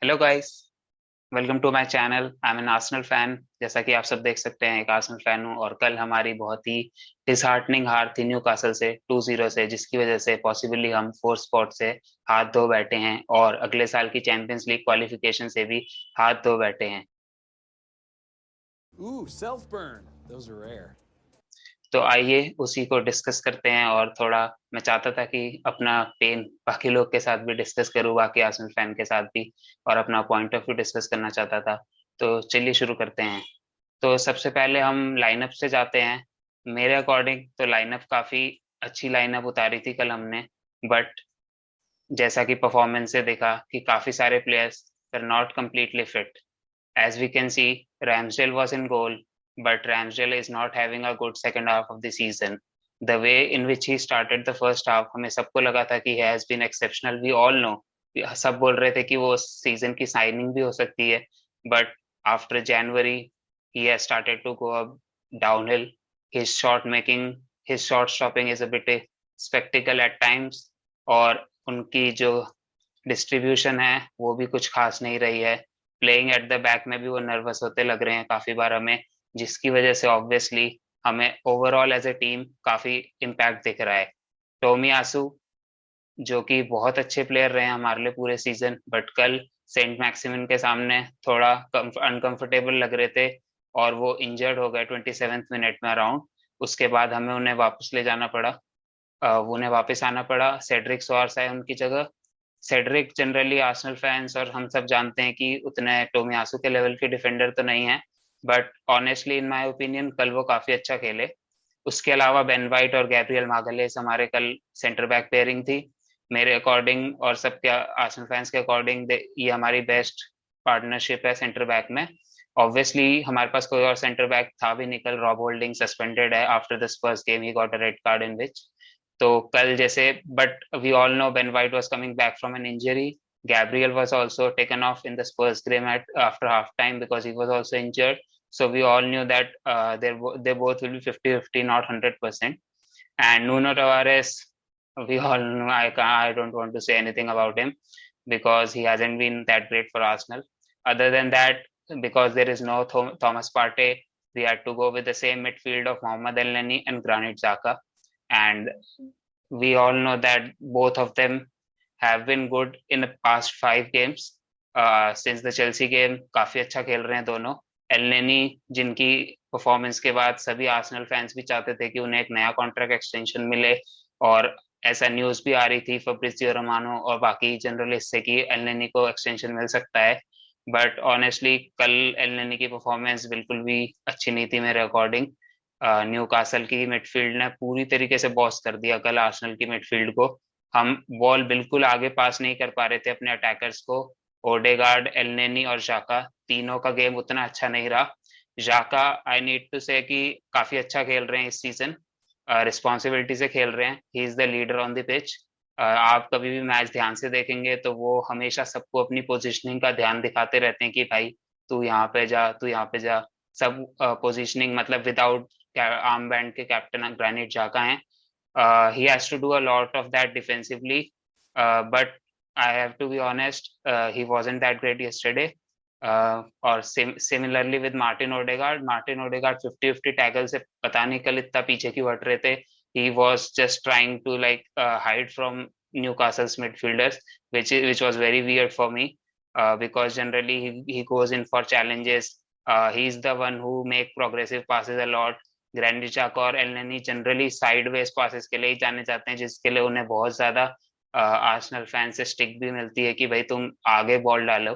Hello guys, welcome to my channel. I am an Arsenal fan. जैसा कि आप सब देख सकते हैं, एक आर्सेनल फैन हूं और कल हमारी बहुत ही डिसहार्टनिंग हार थी न्यूकासल से 2-0 से, जिसकी वजह से पॉसिबली हम फोर्थ स्पॉट से हाथ धो बैठे हैं और अगले साल की चैंपियंस लीग क्वालिफिकेशन से भी हाथ धो बैठे हैं। Ooh, self burn. Those are rare. तो आइए उसी को डिस्कस करते हैं। और थोड़ा मैं चाहता था कि अपना पेन बाकी लोग के साथ भी डिस्कस करूं, बाकी आर्सेनल फैन के साथ भी, और अपना पॉइंट ऑफ व्यू डिस्कस करना चाहता था। तो चलिए शुरू करते हैं। तो सबसे पहले हम लाइनअप से जाते हैं। मेरे अकॉर्डिंग तो लाइनअप काफी अच्छी लाइनअप उतारी थी कल हमने, बट जैसा कि परफॉर्मेंस से देखा कि काफी सारे players were not completely fit. As we can see, Ramsdale was in goal, but Ramsdale is not having a good second half of the season. The way in which he started the first half, हमें सबको लगा था कि he has been exceptional. We all know, सब बोल रहे थे कि वो सीजन की साइनिंग भी हो सकती है, but after January he has started to go up downhill. His shot making, his shot stopping is a bit spectacle at times, और उनकी जो डिस्ट्रीब्यूशन है वो भी कुछ खास नहीं रही है। प्लेइंग एट द बैक में भी वो नर्वस होते लग रहे हैं काफी बार हमें, जिसकी वजह से ऑब्वियसली हमें ओवरऑल एज ए टीम काफी इम्पैक्ट दिख रहा है। टोमियासु, जो कि बहुत अच्छे प्लेयर रहे हैं हमारे लिए पूरे सीजन, बट कल सेंट मैक्सिमन के सामने थोड़ा अनकंफर्टेबल लग रहे थे और वो इंजर्ड हो गए 27th मिनट में अराउंड। उसके बाद हमें उन्हें वापस ले जाना पड़ा, उन्हें वापस आना पड़ा। सेड्रिक सोआर्स आए उनकी जगह। सेड्रिक जनरली आर्सेनल फैंस और हम सब जानते हैं कि उतने टोमियासु के लेवल के डिफेंडर तो नहीं है, but honestly in my opinion कल वो काफी अच्छा खेले। उसके अलावा बेन वाइट और गैब्रियल मागालेस हमारे कल सेंटर बैक पेयरिंग थी मेरे अकॉर्डिंग, और सबके आर्सेनल फैंस के अकॉर्डिंग ये हमारी बेस्ट पार्टनरशिप है सेंटर बैक में। ऑब्वियसली हमारे पास कोई और सेंटर बैक था भी नहीं कल। रॉब होल्डिंग सस्पेंडेड है after the Spurs game, he got a red card in which. तो कल जैसे, but we all know Ben White was coming back from an injury. Gabriel was also taken off in the Spurs game after half time because he was also injured. So we all knew that they both will be 50-50, not 100%. And Nuno Tavares, we all know, I don't want to say anything about him because he hasn't been that great for Arsenal. Other than that, because there is no Thomas Partey, we had to go with the same midfield of Mohamed Elneny and Granit Xhaka. And we all know that both of them have been good in the past 5 games. Since the Chelsea game काफी अच्छा खेल रहे हैं दोनों। एलनेनी, जिनकी performance के बाद सभी आर्सेनल फैंस भी चाहते थे कि उन्हें एक नया कॉन्ट्रैक्ट एक्सटेंशन मिले, और ऐसा न्यूज भी आ रही थी फब्रिजियो रोमानो और बाकी जर्नलिस्ट से कि एलनेनी को एक्सटेंशन मिल सकता है। बट ऑनेस्टली कल एलनेनी की परफॉर्मेंस बिल्कुल भी अच्छी नहीं थी मेरे अकॉर्डिंग। न्यू कासल की मिडफील्ड ने पूरी तरीके से बॉस कर दिया कल आर्सेनल की मिडफील्ड को। हम बॉल बिल्कुल आगे पास नहीं कर पा रहे थे अपने अटैकर्स को। ओडेगार्ड, एलनेनी और जाका, तीनों का गेम उतना अच्छा नहीं रहा। जाका, आई नीड टू से कि काफी अच्छा खेल रहे हैं इस सीजन, रिस्पॉन्सिबिलिटी से खेल रहे हैं। He is the leader on the pitch. आप कभी भी मैच ध्यान से देखेंगे तो वो हमेशा सबको अपनी पोजिशनिंग का ध्यान दिखाते रहते हैं कि भाई तू यहाँ पे जा, तू यहाँ पे जा। सब पोजिशनिंग मतलब विदाउट आर्म बैंड के कैप्टन ग्रैनिट जाका हैं। He has to do a lot of that defensively, but I have to be honest, he wasn't that great yesterday. और similarly with Martin Odegaard, 50-50 tackle से पता नहीं कल इतना पीछे क्यों हट रहे थे। He was just trying to like hide from Newcastle's midfielders, which was very weird for me, because generally he goes in for challenges. He's the one who make progressive passes a lot. Grand चाका और एलनेनी generally sideways passes के लिए ही जाने जाते हैं, जिसके लिए उन्हें बहुत ज्यादा आर्सेनल फैन से स्टिक भी मिलती है कि भाई तुम आगे बॉल डालो।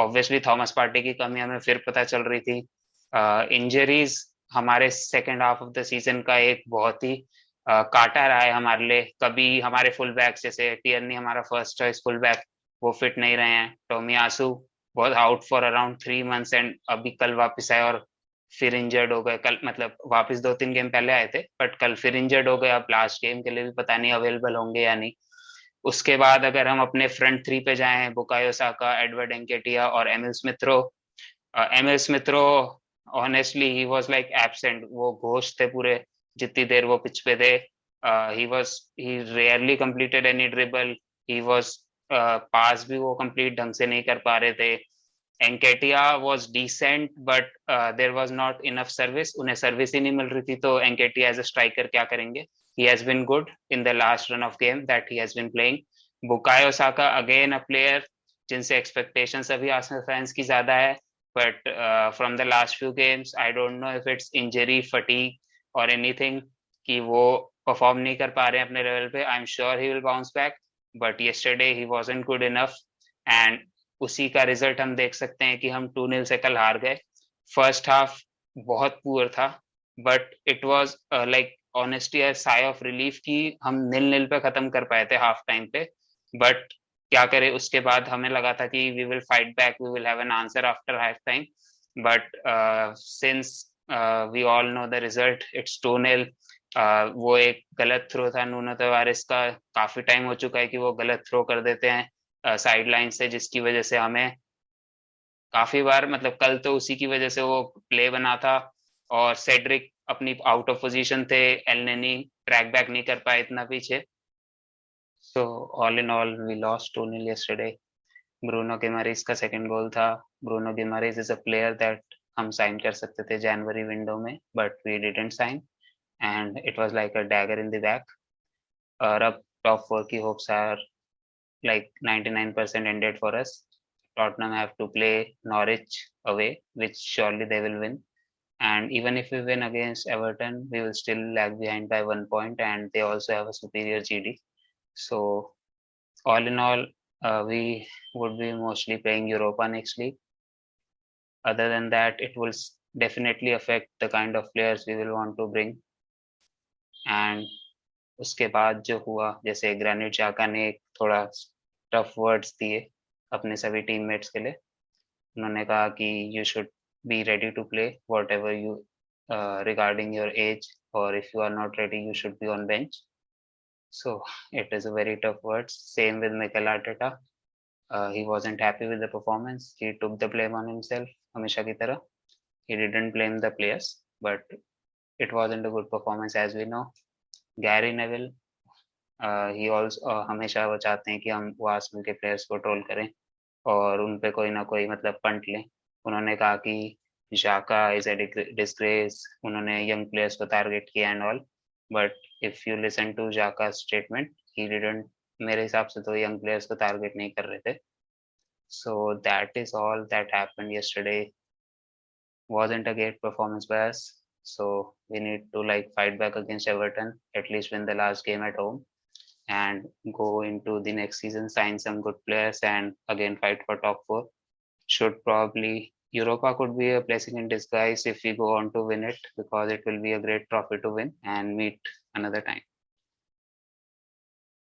ऑब्वियसली थॉमस पार्टी की कमी हमें फिर पता चल रही थी। इंजरीज हमारे second half of the season का एक बहुत ही काटा रहा है हमारे लिए। कभी हमारे फुल बैक जैसे टियरनी, हमारा फर्स्ट चॉइस फुल बैक, वो फिट नहीं रहे हैं। टोमियासु बहुत out for around 3 months and अभी कल वापस आए और फिर इंजर्ड हो गए। कल मतलब वापस 2-3 गेम पहले आए थे, बट कल फिर इंजर्ड हो गए। अब लास्ट गेम के लिए भी पता नहीं अवेलेबल होंगे या नहीं। उसके बाद अगर हम अपने फ्रंट थ्री पे जाएं, बुकायो साका, एडवर्ड एंकेटिया और Emile Smith Rowe. Emile Smith Rowe, honestly he was like absent, वो घोस्ट थे पूरे जितनी देर वो पिच पे थे। He rarely completed any dribble. He was pass भी वो कंप्लीट ढंग से नहीं कर पा रहे थे। Nketiah was decent but there was not enough service, उन्हें सर्विस ही नहीं मिल रही थी, तो एंकेटिया एज अ स्ट्राइकर क्या करेंगे। He has been good in the last run of game that he has been playing. Bukayo Saka again a player जिनसे एक्सपेक्टेशंस अभी आर्सेनल फैंस की ज्यादा है, but from the last few games I don't know if it's injury fatigue और anything कि वो perform नहीं कर पा रहे हैं अपने लेवल पे। I am sure he will bounce back, but yesterday he wasn't good enough and उसी का रिजल्ट हम देख सकते हैं कि हम 2-0 से कल हार गए। फर्स्ट हाफ बहुत पुअर था, but it was like honestly a sigh of relief कि हम 0-0 पे खत्म कर पाए थे हाफ टाइम पे। बट क्या करें, उसके बाद हमें लगा था कि we will fight back, we will have an answer after half time, but since we all know the result, it's 2-0। वो एक गलत थ्रो था नूनो तवारेस का, काफी टाइम हो चुका है कि वो गलत थ्रो कर देते हैं साइड लाइन से, जिसकी वजह से हमें काफी बार, मतलब कल तो उसी की वजह से वो प्ले बना था। और सेड्रिक अपनी आउट ऑफ पोजीशन थे, एलनेनी ट्रैक बैक नहीं कर पाए इतना पीछे। So all in all we lost 2-0 yesterday. Bruno Guimaraes का सेकंड गोल था। Bruno Guimaraes is a player that हम साइन कर सकते थे जनवरी विंडो में, but we didn't sign and it was like a dagger in the back. और अब टॉप 4 की hopes are like 99% ended for us. Tottenham have to play Norwich away, which surely they will win. And even if we win against Everton, we will still lag behind by 1 point, and they also have a superior GD. So, all in all, we would be mostly playing Europa next week. Other than that, it will definitely affect the kind of players we will want to bring. And उसके बाद जो हुआ, जैसे granite जाका ने एक थोड़ा tough words दिए अपने सभी टीममेट्स के लिए। उन्होंने कहा कि you should be ready to play whatever you regarding your age, और if you are not ready you should be on bench. So it is a very tough words. Same with Mikel Arteta, he wasn't happy with the performance, he took the blame on himself हमेशा की तरह। he didn't blame the players, but it wasn't a good performance as we know। Gary Neville, he also हमेशा वो चाहते हैं कि हम वो आर्सेनल के प्लेयर्स को ट्रोल करें और उन पे कोई ना कोई मतलब पंट लें। उन्होंने कहा कि जाका इज अ डिस्ग्रेस, उन्होंने यंग प्लेयर्स को टारगेट किया and all, but if you listen to Xhaka statement, he didn't, मेरे हिसाब से तो यंग प्लेयर्स को टारगेट नहीं कर रहे थे। So that is all that happened yesterday. wasn't a great performance by us, so we need to like fight back against Everton, at least win the last game at home, and go into the next season, sign some good players, and again fight for top 4. Should probably Europa could be a blessing in disguise if we go on to win it, because it will be a great trophy to win and meet another time.